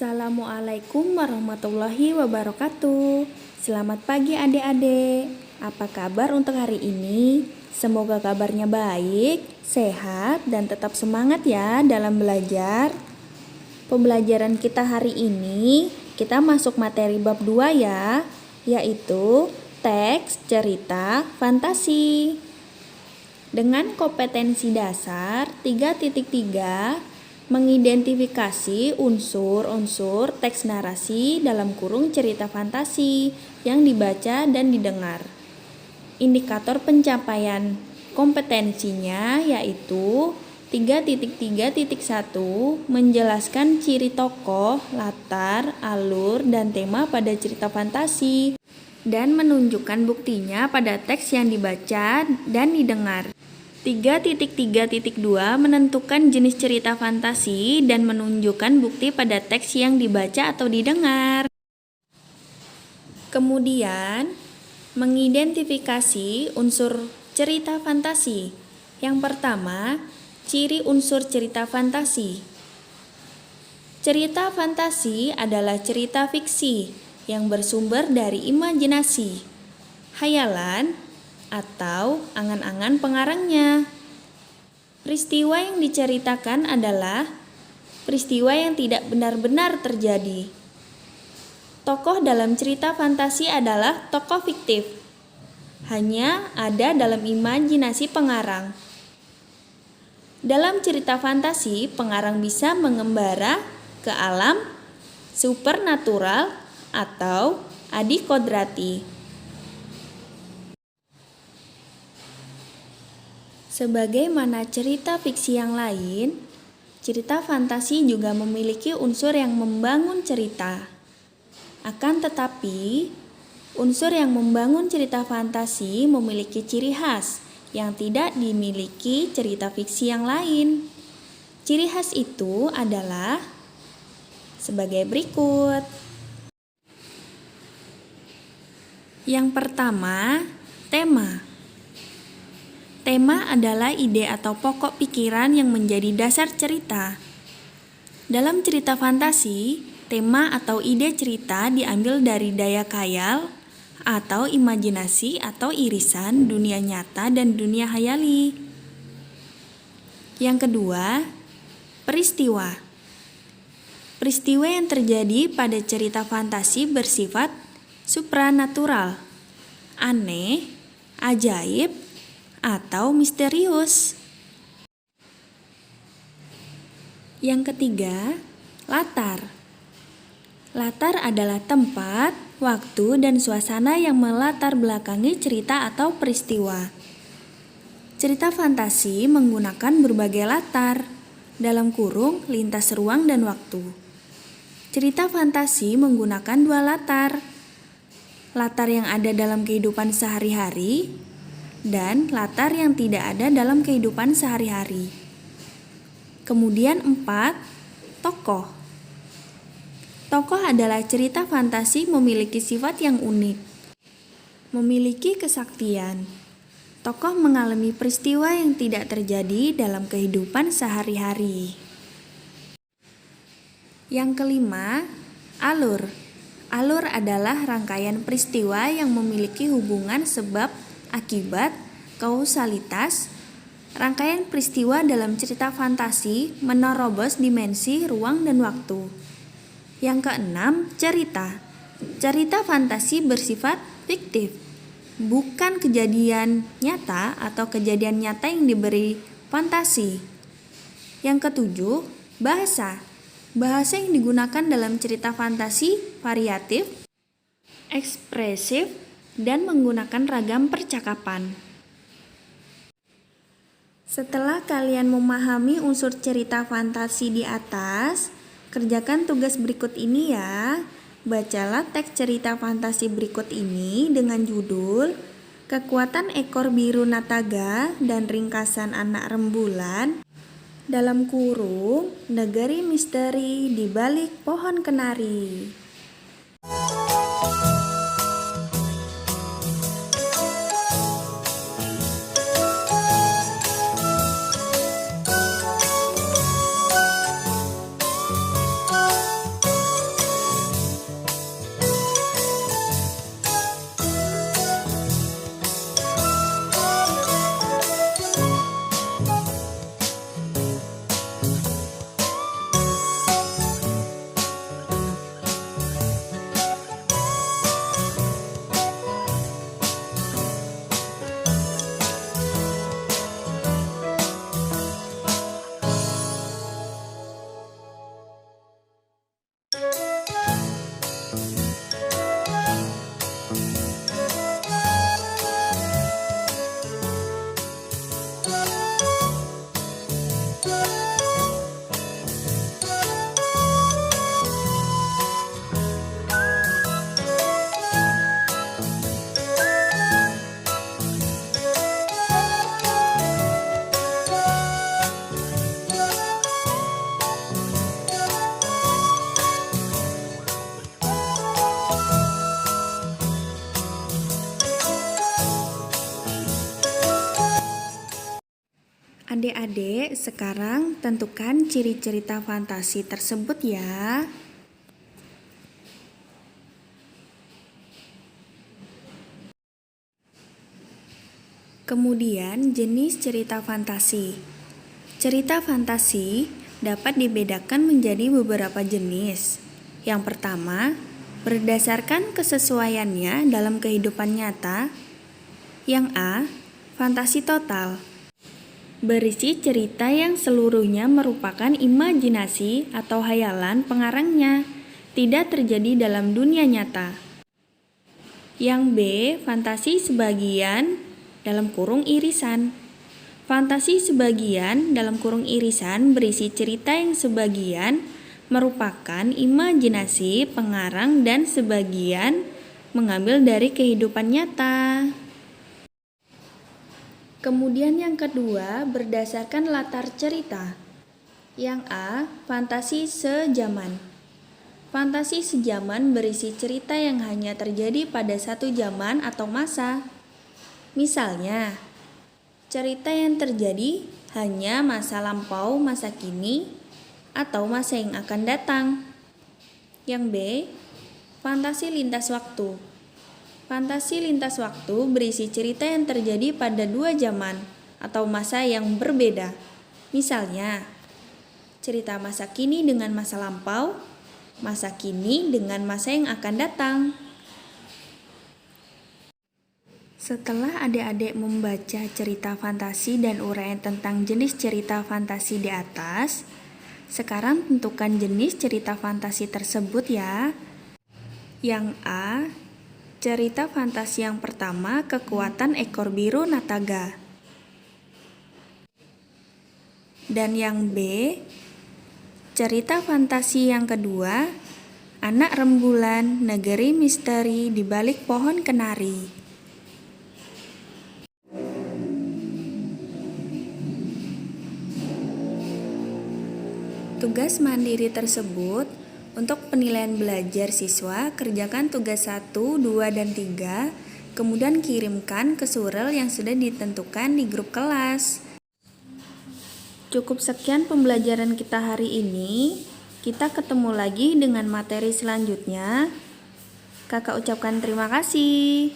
Assalamualaikum warahmatullahi wabarakatuh. Selamat pagi adik-adik. Apa kabar untuk hari ini? Semoga kabarnya baik, sehat, dan tetap semangat ya dalam belajar. Pembelajaran kita hari ini, kita masuk materi bab 2 ya, yaitu teks, cerita, fantasi. Dengan kompetensi dasar 3.3, mengidentifikasi unsur-unsur teks narasi dalam kurung cerita fantasi yang dibaca dan didengar. Indikator pencapaian kompetensinya yaitu 3.3.1 menjelaskan ciri tokoh, latar, alur, dan tema pada cerita fantasi dan menunjukkan buktinya pada teks yang dibaca dan didengar. 3.3.2 menentukan jenis cerita fantasi dan menunjukkan bukti pada teks yang dibaca atau didengar. Kemudian, mengidentifikasi unsur cerita fantasi. Yang pertama, ciri unsur cerita fantasi. Cerita fantasi adalah cerita fiksi yang bersumber dari imajinasi, khayalan, atau angan-angan pengarangnya. Peristiwa yang diceritakan adalah peristiwa yang tidak benar-benar terjadi. Tokoh dalam cerita fantasi adalah tokoh fiktif, hanya ada dalam imajinasi pengarang. Dalam cerita fantasi, pengarang bisa mengembara ke alam supernatural atau adikodrati. Sebagaimana cerita fiksi yang lain, cerita fantasi juga memiliki unsur yang membangun cerita. Akan tetapi, unsur yang membangun cerita fantasi memiliki ciri khas yang tidak dimiliki cerita fiksi yang lain. Ciri khas itu adalah sebagai berikut. Yang pertama, tema. Tema adalah ide atau pokok pikiran yang menjadi dasar cerita. Dalam cerita fantasi, tema atau ide cerita diambil dari daya khayal atau imajinasi atau irisan dunia nyata dan dunia khayali. Yang kedua, peristiwa. Peristiwa yang terjadi pada cerita fantasi bersifat supranatural, aneh, ajaib, atau misterius. Yang ketiga, latar. Latar adalah tempat, waktu, dan suasana yang melatar belakangi cerita atau peristiwa. Cerita fantasi menggunakan berbagai latar, dalam kurung lintas ruang dan waktu. Cerita fantasi menggunakan dua latar. Latar yang ada dalam kehidupan sehari-hari dan latar yang tidak ada dalam kehidupan sehari-hari. Kemudian 4, tokoh. Tokoh adalah cerita fantasi memiliki sifat yang unik, memiliki kesaktian. Tokoh mengalami peristiwa yang tidak terjadi dalam kehidupan sehari-hari. Yang kelima, alur. Alur adalah rangkaian peristiwa yang memiliki hubungan sebab akibat, kausalitas. Rangkaian peristiwa dalam cerita fantasi menerobos dimensi ruang dan waktu. Yang keenam, cerita. Cerita fantasi bersifat fiktif, bukan kejadian nyata atau kejadian nyata yang diberi fantasi. Yang ketujuh, bahasa. Bahasa yang digunakan dalam cerita fantasi variatif, ekspresif, dan menggunakan ragam percakapan. Setelah kalian memahami unsur cerita fantasi di atas, kerjakan tugas berikut ini ya. Bacalah teks cerita fantasi berikut ini dengan judul Kekuatan Ekor Biru Nataga dan ringkasan Anak Rembulan dalam kurung Negeri Misteri di Balik Pohon Kenari. Adik-adik, sekarang tentukan ciri cerita fantasi tersebut ya. Kemudian, jenis cerita fantasi. Cerita fantasi dapat dibedakan menjadi beberapa jenis. Yang pertama, berdasarkan kesesuaiannya dalam kehidupan nyata. Yang A, fantasi total. Berisi cerita yang seluruhnya merupakan imajinasi atau hayalan pengarangnya, tidak terjadi dalam dunia nyata. Yang B, fantasi sebagian (irisan). Fantasi sebagian (irisan) berisi cerita yang sebagian merupakan imajinasi pengarang dan sebagian mengambil dari kehidupan nyata. Kemudian yang kedua, berdasarkan latar cerita. Yang A, fantasi sejaman. Fantasi sejaman berisi cerita yang hanya terjadi pada satu zaman atau masa. Misalnya, cerita yang terjadi hanya masa lampau, masa kini, atau masa yang akan datang. Yang B, fantasi lintas waktu. Fantasi lintas waktu berisi cerita yang terjadi pada dua zaman atau masa yang berbeda. Misalnya, cerita masa kini dengan masa lampau, masa kini dengan masa yang akan datang. Setelah adik-adik membaca cerita fantasi dan uraian tentang jenis cerita fantasi di atas, sekarang tentukan jenis cerita fantasi tersebut ya. Yang A, cerita fantasi yang pertama, kekuatan ekor biru Nataga. Dan yang B, cerita fantasi yang kedua, anak rembulan, negeri misteri di balik pohon kenari. Tugas mandiri tersebut untuk penilaian belajar siswa, kerjakan tugas 1, 2, dan 3, kemudian kirimkan ke surel yang sudah ditentukan di grup kelas. Cukup sekian pembelajaran kita hari ini. Kita ketemu lagi dengan materi selanjutnya. Kakak ucapkan terima kasih.